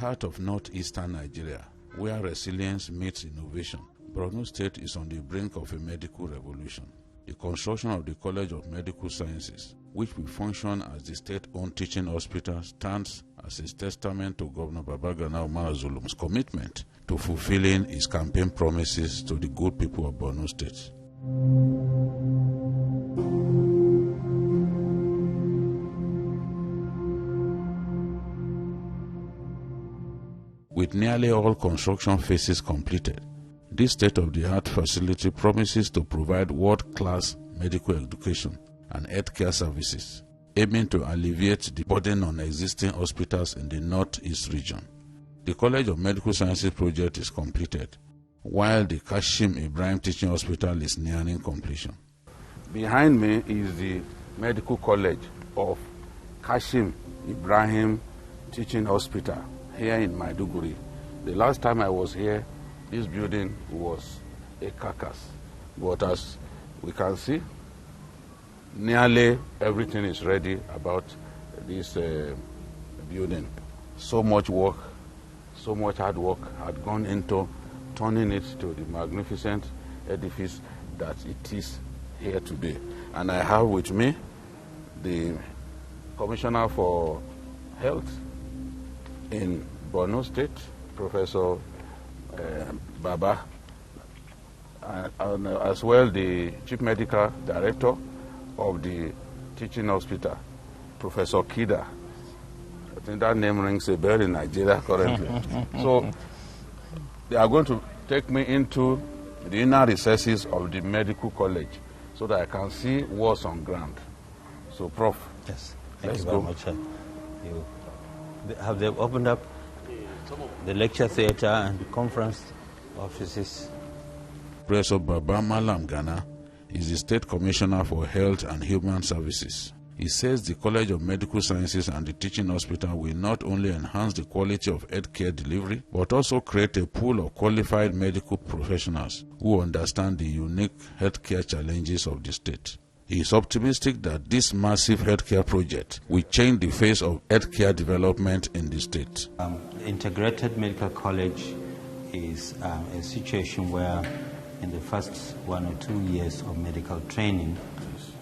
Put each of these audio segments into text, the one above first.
heart of northeastern Nigeria, where resilience meets innovation, Borno State is on the brink of a medical revolution. The construction of the College of Medical Sciences, which will function as the state-owned teaching hospital, stands as a testament to Governor Babagana Umar Zulum's commitment to fulfilling his campaign promises to the good people of Borno State. With nearly all construction phases completed, this state-of-the-art facility promises to provide world-class medical education and healthcare services, aiming to alleviate the burden on existing hospitals in the northeast region. The College of Medical Sciences project is completed, while the Kashim Ibrahim Teaching Hospital is nearing completion. Behind me is the Medical College of Kashim Ibrahim Teaching Hospital here in Maiduguri. The last time I was here, this building was a carcass. But as we can see, nearly everything is ready about this building. So much work, so much hard work had gone into turning it to the magnificent edifice that it is here today. And I have with me the Commissioner for Health in Borno State, Professor Baba, and as well the Chief Medical Director of the Teaching Hospital, Professor Kida. I think that name rings a bell in Nigeria currently. So they are going to take me into the inner recesses of the medical college so that I can see what's on ground. So, Prof. Yes, thank you very much. Have they opened up the lecture theater and the conference offices? Professor Baba Malam Ghana is the State Commissioner for Health and Human Services. He says the College of Medical Sciences and the Teaching Hospital will not only enhance the quality of healthcare delivery, but also create a pool of qualified medical professionals who understand the unique healthcare challenges of the state. He is optimistic that this massive healthcare project will change the face of healthcare development in the state. Integrated Medical College is a situation where in the first 1 or 2 years of medical training,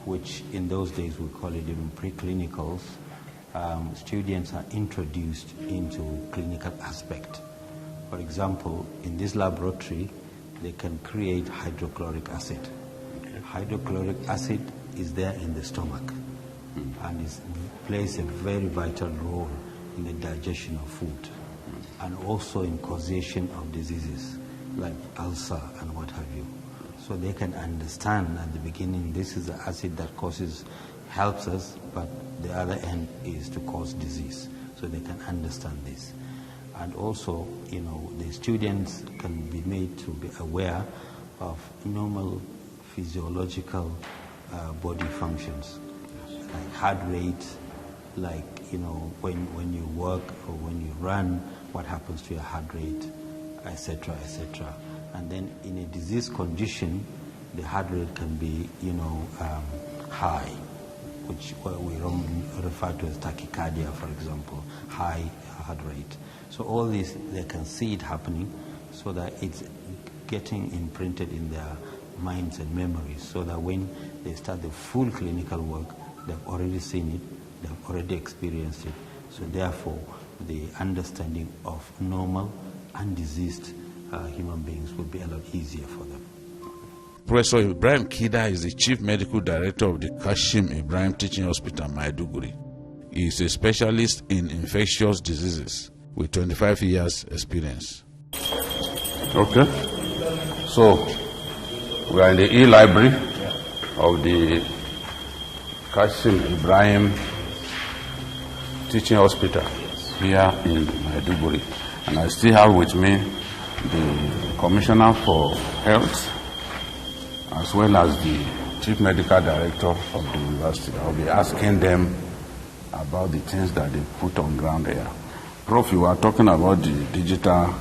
which in those days we call it even pre-clinicals, students are introduced into clinical aspect. For example, in this laboratory, they can create hydrochloric acid. Hydrochloric acid is there in the stomach and plays a very vital role in the digestion of food and also in causation of diseases like ulcer and what have you. So they can understand at the beginning this is the acid that helps us, but the other end is to cause disease. So they can understand this. And also, the students can be made to be aware of normal physiological body functions, like heart rate, like, when you work or when you run, what happens to your heart rate, etc., etc. And then in a disease condition, the heart rate can be, high, which we refer to as tachycardia, for example, high heart rate. So all this, they can see it happening so that it's getting imprinted in their minds and memories, so that when they start the full clinical work, they've already seen it, they've already experienced it. So therefore, the understanding of normal and diseased human beings will be a lot easier for them. Professor Ibrahim Kida is the Chief Medical Director of the Kashim Ibrahim Teaching Hospital, Maiduguri. He is a specialist in infectious diseases with 25 years experience. Okay. So, we are in the e-library of the Kashim Ibrahim Teaching Hospital here in Maiduguri. And I still have with me the Commissioner for Health as well as the Chief Medical Director of the university. I'll be asking them about the things that they put on ground here. Prof, you are talking about the digital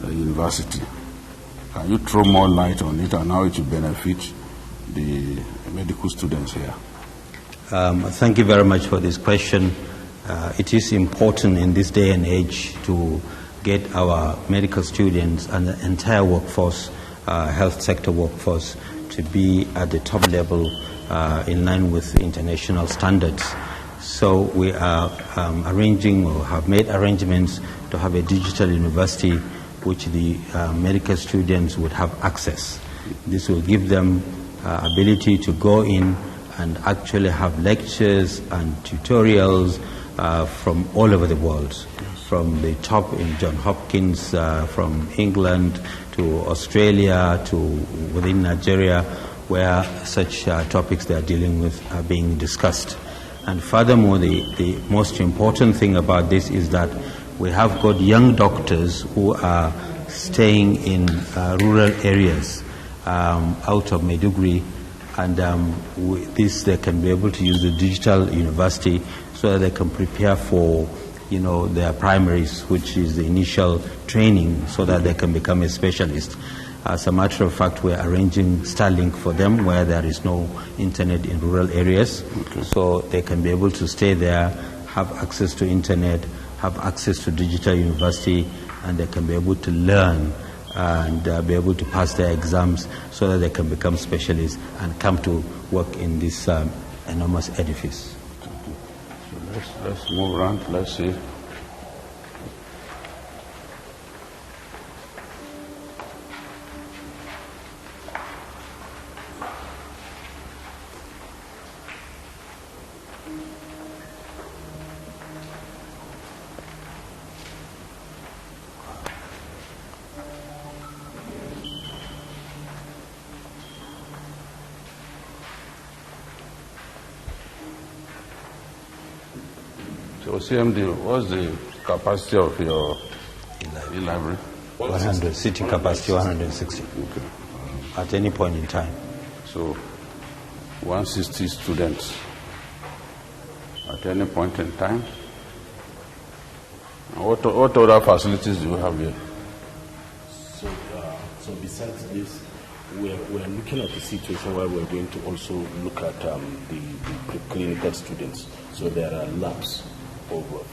university. Can you throw more light on it and how it will benefit the medical students here? Thank you very much for this question. It is important in this day and age to get our medical students and the entire workforce, health sector workforce, to be at the top level in line with international standards. So we are arranging or have made arrangements to have a digital university which the medical students would have access. This will give them ability to go in and actually have lectures and tutorials from all over the world, from the top in Johns Hopkins, from England to Australia to within Nigeria, where such topics they are dealing with are being discussed. And furthermore, the most important thing about this is that we have got young doctors who are staying in rural areas out of Maiduguri, and with this they can be able to use the digital university so that they can prepare for their primaries, which is the initial training, so that they can become a specialist. As a matter of fact, we're arranging Starlink for them where there is no internet in rural areas, so they can be able to stay there, have access to internet, have access to digital university, and they can be able to learn and be able to pass their exams so that they can become specialists and come to work in this enormous edifice. So let's move around. Let's see. So CMD, what's the capacity of your e-library? 100, seating capacity 160 at any point in time. So 160 students at any point in time. And what other facilities do you have here? So besides this, we're looking at the situation where we're going to also look at the clinical students. So there are labs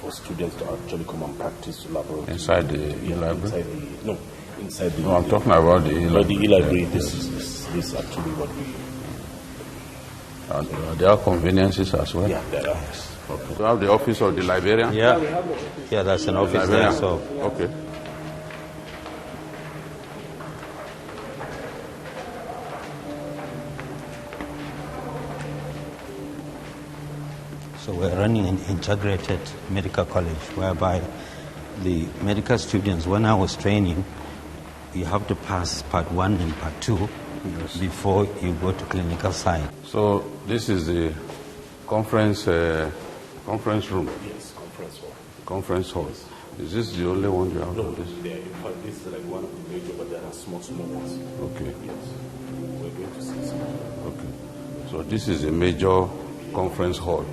for students to actually come and practice laboratory. Inside the e-library? Inside the No, I'm talking about the e-library. The e-library, this is actually what we... And there are conveniences as well? Yeah, there are. Okay. Do you have the office of the librarian? Yeah, that's an office there. So. Okay. So we're running an integrated medical college whereby the medical students, when I was training, you have to pass part 1 and part 2 before you go to clinical science. So this is the conference room? Yes, conference hall. Conference hall. Is this the only one you have? No, in fact, this is like one of the major, but there are small ones. Okay. Yes. We're going to see some. Okay. So this is a major conference hall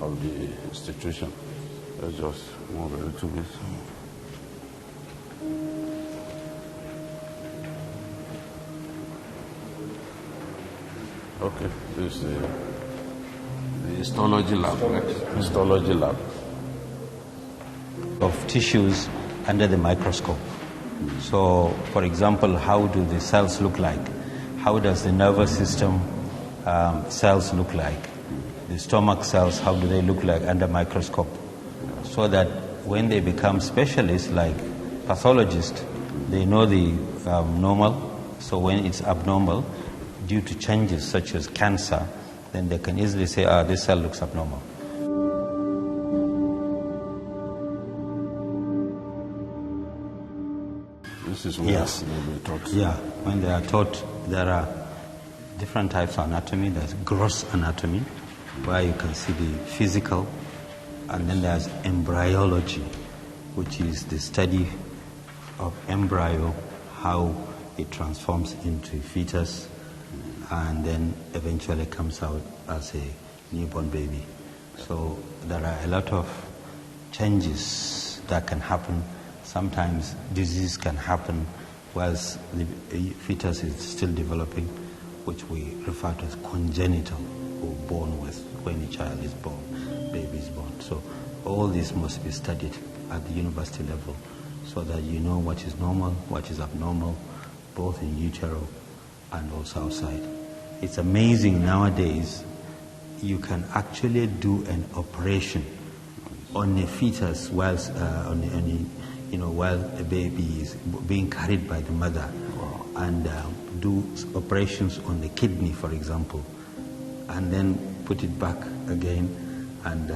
of the institution. Let's just move a little bit. Okay, this is the histology lab, right? Histology lab. Of tissues under the microscope. So, for example, how do the cells look like? How does the nervous system cells look like? The stomach cells, how do they look like under microscope? So that when they become specialists, like pathologists, they know the normal. So when it's abnormal, due to changes such as cancer, then they can easily say, this cell looks abnormal. This is where they be taught. Yeah, when they are taught, there are different types of anatomy. There's gross anatomy, where you can see the physical, and then there's embryology, which is the study of embryo, how it transforms into fetus, and then eventually comes out as a newborn baby. So there are a lot of changes that can happen. Sometimes disease can happen whilst the fetus is still developing, which we refer to as congenital, or born with when a child is born, baby is born. So all this must be studied at the university level so that you know what is normal, what is abnormal, both in utero and also outside. It's amazing nowadays you can actually do an operation on a fetus whilst while a baby is being carried by the mother, and do operations on the kidney, for example, and then put it back again, and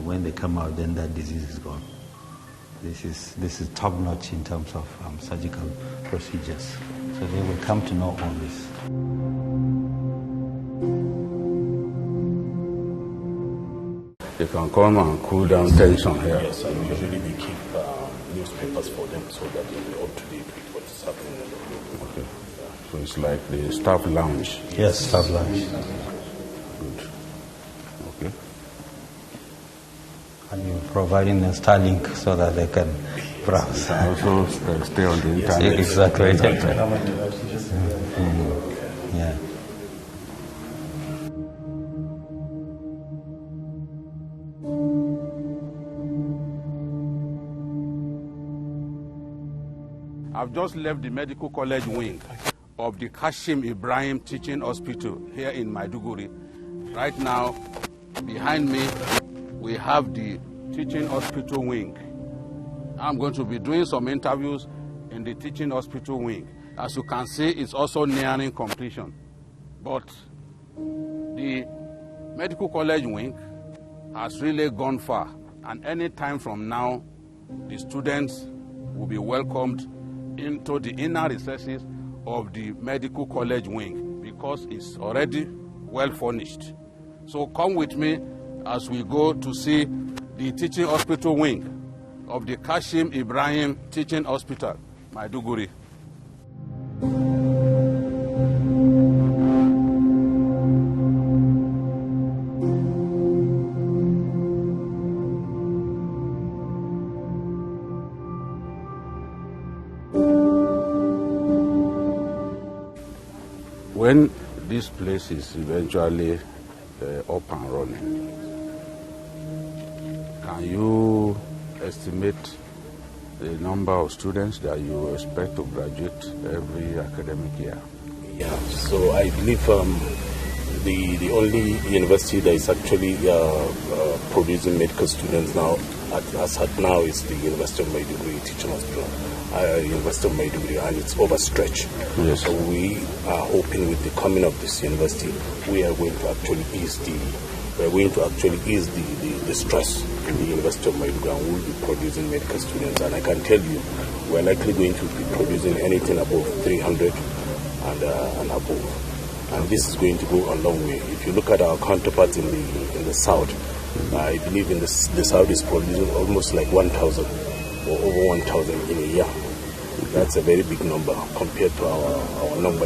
when they come out, then that disease is gone. This is top notch in terms of surgical procedures. So they will come to know all this. You can come and cool down tension here. Yes, and usually we keep newspapers for them so that they'll be up to date with what's happening in the room. Okay. So it's like the staff lounge. Yes, staff lounge. Good. Okay. And you're providing them Starlink so that they can browse. Also stay on the internet. Exactly. Yeah. I've just left the medical college wing of the Kashim Ibrahim Teaching Hospital here in Maiduguri. Right now, behind me, we have the teaching hospital wing. I'm going to be doing some interviews in the teaching hospital wing. As you can see, it's also nearing completion. But the medical college wing has really gone far. And any time from now, the students will be welcomed into the inner recesses of the medical college wing because it's already well furnished. So come with me as we go to see the teaching hospital wing of the Kashim Ibrahim Teaching Hospital, Maiduguri. When this place is eventually up and running, can you estimate the number of students that you expect to graduate every academic year? Yeah, so I believe the only university that is actually producing medical students now, as at now, is the University of Maiduguri Teaching Hospital. University of Maiduguri, and it's overstretched. Yes. So we are hoping with the coming of this university, we are going to actually ease the stress in the University of Maiduguri, and we'll be producing medical students. And I can tell you, we're likely going to be producing anything above 300 and above. And this is going to go a long way. If you look at our counterparts in the south, I believe in the south is producing almost like 1,000 or over 1,000 in a year. That's a very big number compared to our number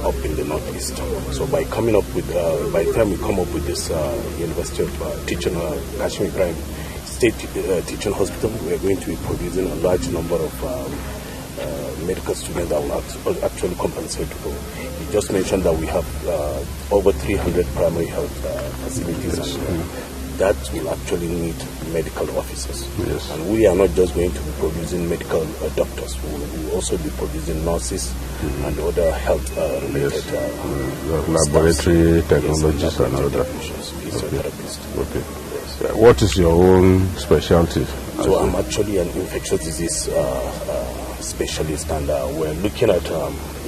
up in the northeast. So by the time we come up with this University of Teaching Kashim Ibrahim State Teaching Hospital, we are going to be producing a large number of medical students that will actually compensate for. You just mentioned that we have over 300 primary health facilities. Yes. That will actually need medical officers. Yes. And we are not just going to be producing medical doctors. We will also be producing nurses and other health related laboratory technologists and other physiotherapists. Okay. Yes. What is your own specialty? So I'm actually an infectious disease specialist, and we're looking at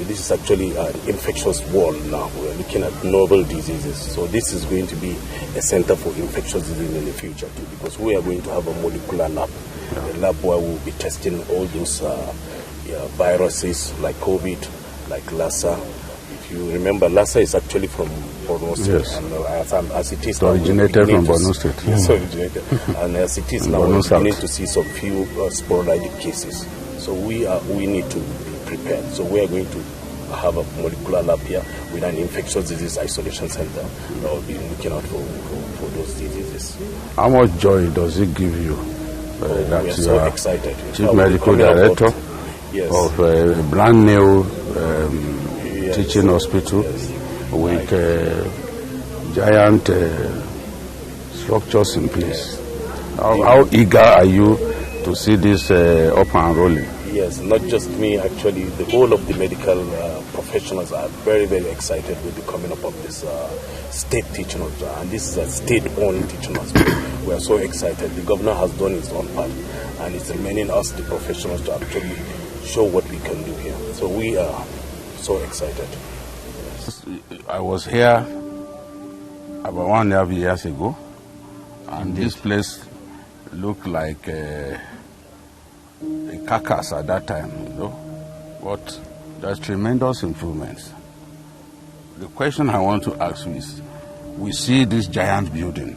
this is actually an infectious ward now. We're looking at novel diseases. So this is going to be a center for infectious disease in the future too, because we are going to have a molecular lab, a lab where we'll be testing all those viruses like COVID, like Lassa. If you remember, Lassa is actually from Borno State. Yes. And as it is it originated from Borno State. Yes, originated. And as it is now, we need to see some few sporadic cases. So we need to be prepared. So we are going to have a molecular lab here with an infectious disease isolation center that will be looking out for those diseases. How much joy does it give you that we are you so are excited. Chief Medical Director of a brand new teaching hospital with giant structures in place? How eager are you to see this up and rolling. Yes, not just me, actually, the whole of the medical professionals are very, very excited with the coming up of this state teaching hospital. And this is a state-owned teaching hospital. We are so excited. The governor has done his own part, and it's remaining us, the professionals, to actually show what we can do here. So we are so excited. I was here about 1.5 years ago, and this place looked like a carcass at that time, you know. But there's tremendous improvements. The question I want to ask you is, we see this giant building,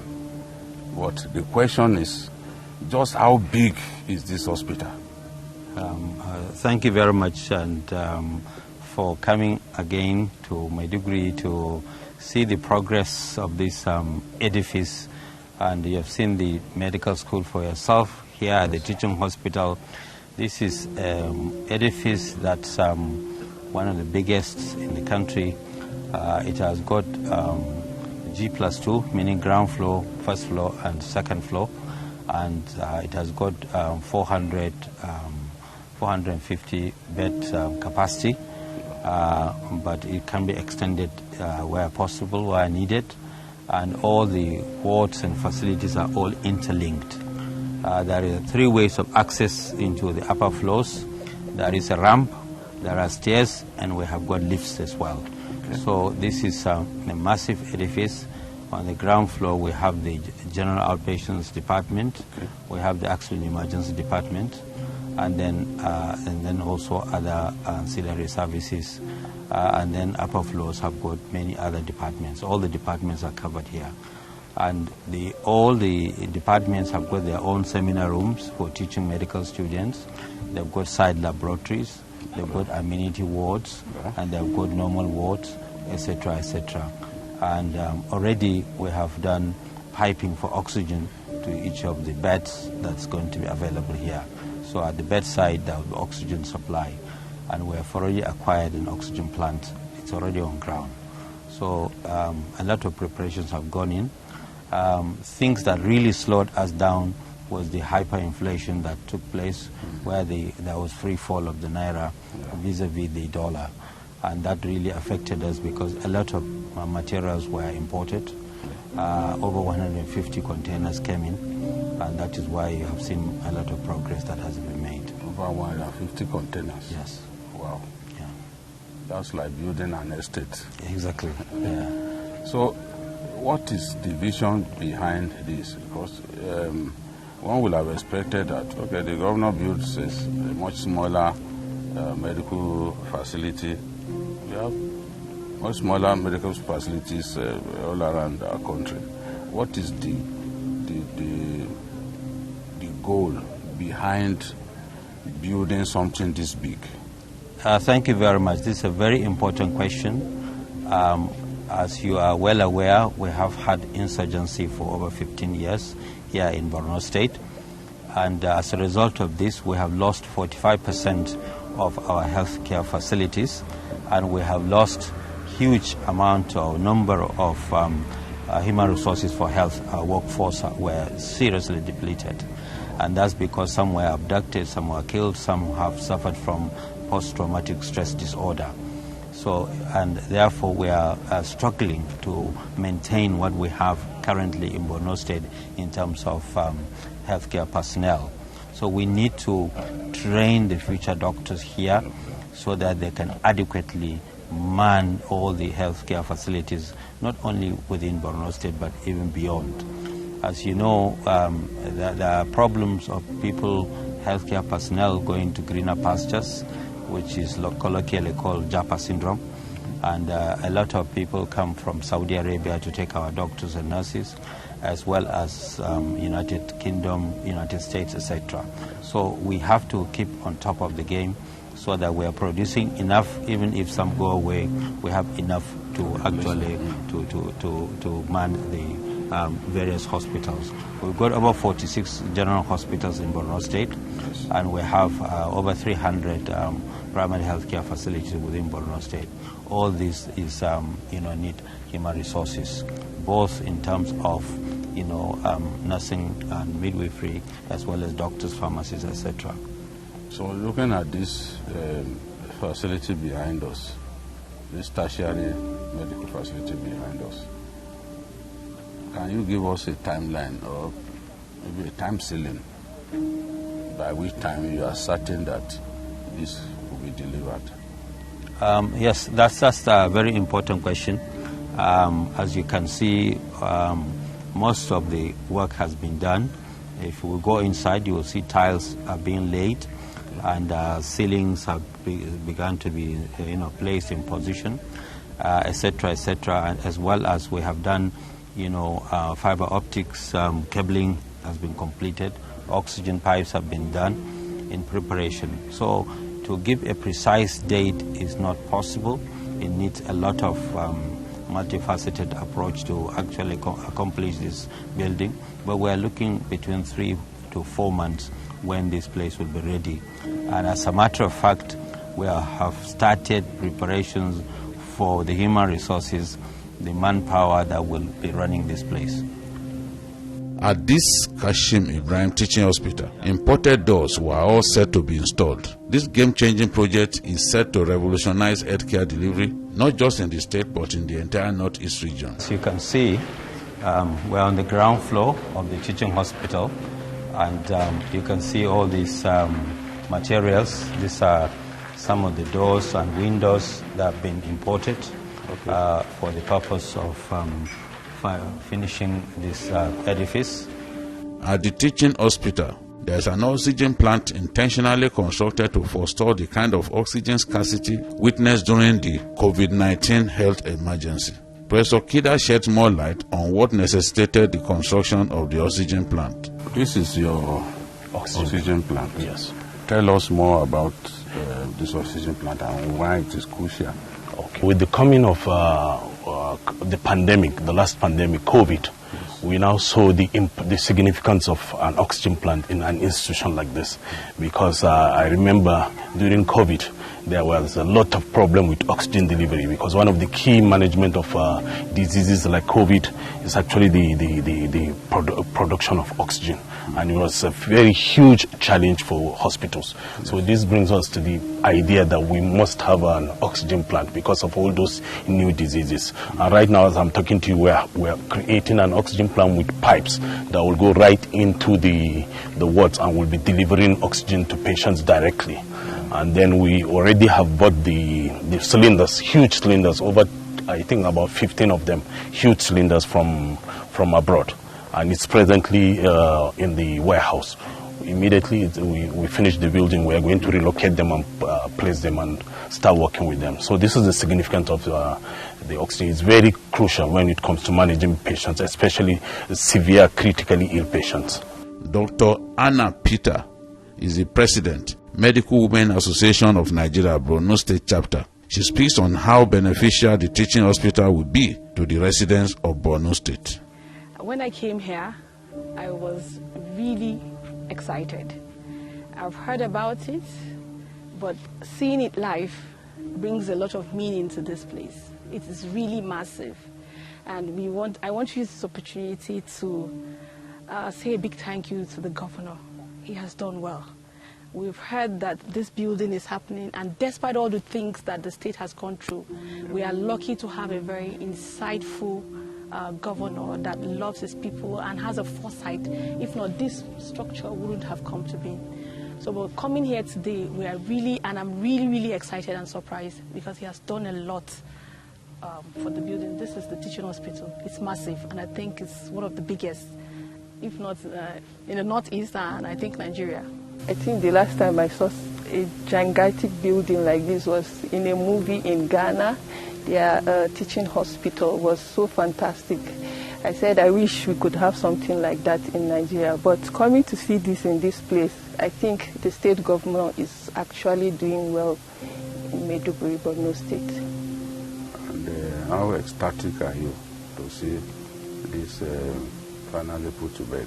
but the question is, just how big is this hospital? Thank you very much, and for coming again to Maiduguri to see the progress of this edifice. And you have seen the medical school for yourself here at the teaching hospital. This is edifice that's one of the biggest in the country. It has got G+2, meaning ground floor, first floor, and second floor. And it has got 450 bed capacity, but it can be extended where possible, where needed. And all the wards and facilities are all interlinked. There are 3 ways of access into the upper floors. There is a ramp, there are stairs, and we have got lifts as well. Okay. So this is a massive edifice. On the ground floor, we have the general outpatients department. Okay. We have the accident emergency department, and then also other ancillary services. And then upper floors have got many other departments. All the departments are covered here. And all the departments have got their own seminar rooms for teaching medical students. They've got side laboratories, they've got amenity wards, and they've got normal wards, etc., etc. And already we have done piping for oxygen to each of the beds that's going to be available here. So at the bedside, there will be oxygen supply. And we have already acquired an oxygen plant. It's already on ground. So a lot of preparations have gone in. Things that really slowed us down was the hyperinflation that took place, where there was free fall of the naira vis-a-vis the dollar. And that really affected us because a lot of materials were imported. Over 150 containers came in, and that is why you have seen a lot of progress that has been made. Over 150 containers? Yes. Wow. Yeah. That's like building an estate. Exactly. Yeah. So what is the vision behind this? Because one would have expected that, okay, the governor builds a much smaller medical facility. We have much smaller medical facilities all around our country. What is the goal behind building something this big? Thank you very much. This is a very important question. As you are well aware, we have had insurgency for over 15 years here in Borno State. And as a result of this, we have lost 45% of our healthcare facilities, and we have lost huge amount or number of human resources for health. Our workforce were seriously depleted. And that's because some were abducted, some were killed, some have suffered from post-traumatic stress disorder. So, and therefore we are struggling to maintain what we have currently in Borno State in terms of healthcare personnel. So we need to train the future doctors here so that they can adequately man all the healthcare facilities, not only within Borno State but even beyond. As you know, there are problems of people, healthcare personnel going to greener pastures, which is colloquially called Japa syndrome. And a lot of people come from Saudi Arabia to take our doctors and nurses, as well as United Kingdom, United States, etc. So we have to keep on top of the game so that we are producing enough. Even if some go away, we have enough to actually to man the various hospitals. We've got over 46 general hospitals in Borno State, and we have over 300 primary healthcare facilities within Borno State. All this is, need human resources, both in terms of nursing and midwifery, as well as doctors, pharmacists, etc. So looking at this facility behind us, this tertiary medical facility behind us, can you give us a timeline or maybe a time ceiling by which time you are certain that this will be delivered? Yes, that's a very important question. As you can see, most of the work has been done. If we go inside, you will see tiles are being laid, and ceilings have begun to be placed in position, etc., etc. And as well as we have done, fiber optics cabling has been completed. Oxygen pipes have been done in preparation. So to give a precise date is not possible. It needs a lot of multifaceted approach to actually accomplish this building. But we're looking between 3 to 4 months when this place will be ready. And as a matter of fact, we have started preparations for the human resources, the manpower that will be running this place. At this Kashim Ibrahim Teaching Hospital, imported doors were all set to be installed. This game-changing project is set to revolutionize healthcare delivery, not just in the state, but in the entire Northeast region. As you can see, we're on the ground floor of the teaching hospital, and you can see all these materials. These are some of the doors and windows that have been imported for the purpose of finishing this edifice. At the teaching hospital, there is an oxygen plant intentionally constructed to forestall the kind of oxygen scarcity witnessed during the COVID-19 health emergency. Professor Kida sheds more light on what necessitated the construction of the oxygen plant. This is your oxygen plant. Yes. Tell us more about this oxygen plant and why it is crucial. Okay. With the coming of the pandemic, the last pandemic, COVID, we now saw the significance of an oxygen plant in an institution like this. Because I remember during COVID, there was a lot of problem with oxygen delivery, because one of the key management of diseases like COVID is actually the production of oxygen. And it was a very huge challenge for hospitals. So this brings us to the idea that we must have an oxygen plant because of all those new diseases. And right now, as I'm talking to you, we're creating an oxygen plant with pipes that will go right into the wards and will be delivering oxygen to patients directly. And then we already have bought the cylinders, huge cylinders, over I think about 15 of them, huge cylinders from abroad. And it's presently in the warehouse. Immediately we finish the building, we are going to relocate them and place them and start working with them. So this is the significance of the oxygen. It's very crucial when it comes to managing patients, especially severe critically ill patients. Dr. Anna Peter is the president, Medical Women Association of Nigeria, Borno State Chapter. She speaks on how beneficial the teaching hospital will be to the residents of Borno State. When I came here, I was really excited. I've heard about it, but seeing it live brings a lot of meaning to this place. It is really massive, and I want to use this opportunity to say a big thank you to the governor. He has done well. We've heard that this building is happening, and despite all the things that the state has gone through, we are lucky to have a very insightful governor that loves his people and has a foresight. If not, this structure wouldn't have come to be. So we're coming here today, I'm really excited and surprised because he has done a lot for the building. This is the teaching hospital. It's massive, and I think it's one of the biggest, if not in the Northeast and I think Nigeria. I think the last time I saw a gigantic building like this was in a movie in Ghana. Their teaching hospital was so fantastic. I said I wish we could have something like that in Nigeria. But coming to see this in this place, I think the state government is actually doing well in Maiduguri, Borno State. And how ecstatic are you to see this finally put to bed?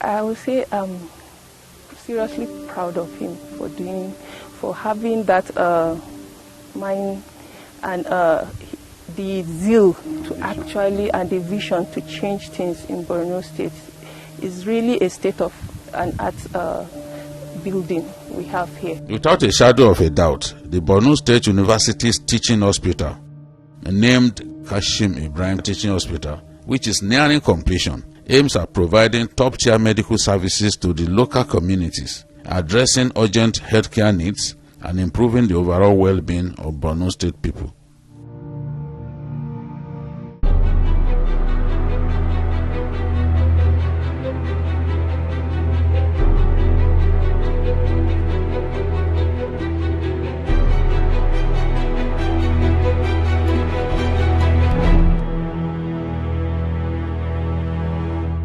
I would say I'm seriously proud of him for having that mind, and the zeal to actually, and the vision to change things in Borno State. Is really a state-of-an-art building we have here. Without a shadow of a doubt, the Borno State University's teaching hospital, named Kashim Ibrahim Teaching Hospital, which is nearing completion, aims at providing top-tier medical services to the local communities, addressing urgent healthcare needs, and improving the overall well-being of Borno State people.